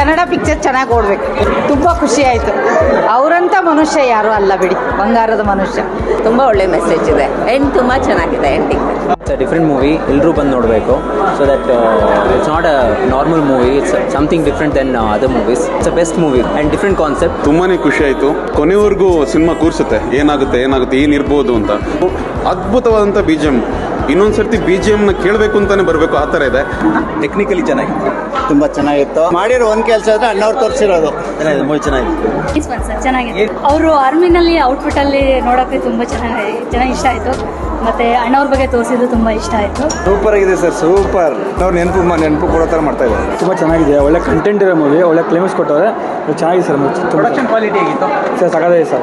Kannada picture ಚೆನ್ನಾಗಿ ಓಡಬೇಕು. ತುಂಬ ಖುಷಿ ಆಯಿತು. ಅವರಂಥ ಮನುಷ್ಯ ಯಾರೂ ಅಲ್ಲ ಬಿಡಿ, ಬಂಗಾರದ ಮನುಷ್ಯ. ತುಂಬ ಒಳ್ಳೆ ಮೆಸೇಜ್ ಇದೆ. ಎಂಡ್ ತುಂಬ ಚೆನ್ನಾಗಿದೆ. Ending it's a different movie. ಎಲ್ಲರೂ ಬಂದು ನೋಡಬೇಕು. So that it's not a normal movie. It's something different then other movies. It's a best movie and different concept. ತುಂಬಾ ಖುಷಿ ಆಯಿತು. ಕೊನೆವರೆಗೂ ಸಿನಿಮಾ ಕೂರಿಸುತ್ತೆ, ಏನಾಗುತ್ತೆ ಏನಿರ್ಬೋದು ಅಂತ. ಅದ್ಭುತವಾದಂಥ BGM. ಇನ್ನೊಂದ್ಸರ್ತಿ BGMನ ಕೇಳಬೇಕು ಅಂತಾನೆ ಬರಬೇಕು, ಆ ಥರ ಇದೆ. ಟೆಕ್ನಿಕಲಿ ಚೆನ್ನಾಗಿತ್ತು, ತುಂಬ ಚೆನ್ನಾಗಿತ್ತು. ಮಾಡಿರೋ ಒಂದು ಕೆಲಸ ಅಂದರೆ ಅಣ್ಣವ್ರು ತೋರಿಸಿರೋದು ಚೆನ್ನಾಗಿದೆ, ಮೂವಿ ಚೆನ್ನಾಗಿತ್ತು. ಚೆನ್ನಾಗಿದೆ. ಅವರು ಆರ್ಮಿನಲ್ಲಿ ಔಟ್ಫಿಟ್ ಅಲ್ಲಿ ನೋಡೋಕೆ ತುಂಬ ಚೆನ್ನಾಗಿ ಇಷ್ಟ ಆಯಿತು. ಮತ್ತೆ ಅಣ್ಣವ್ರ ಬಗ್ಗೆ ತೋರಿಸಿದ್ದು ತುಂಬ ಇಷ್ಟ ಆಯಿತು. ಸೂಪರ್ ಆಗಿದೆ ಸರ್, ಸೂಪರ್. ಅವ್ರು ನೆನಪು ಕೊಡೋ ಥರ ಮಾಡ್ತಾ ಇದ್ದಾರೆ. ತುಂಬ ಚೆನ್ನಾಗಿದೆ, ಒಳ್ಳೆ ಕಂಟೆಂಟ್ ಇರೋ ಮೂವಿ, ಒಳ್ಳೆ ಕ್ಲೈಮ್ಯಾಕ್ಸ್ ಕೊಟ್ಟವ್ರೆ. ಚೆನ್ನಾಗಿದೆ ಸರ್. ಪ್ರೊಡಕ್ಷನ್ ಕ್ವಾಲಿಟಿ ಆಗಿತ್ತು ಸರ್, ಸಗದಾಗಿದೆ ಸರ್.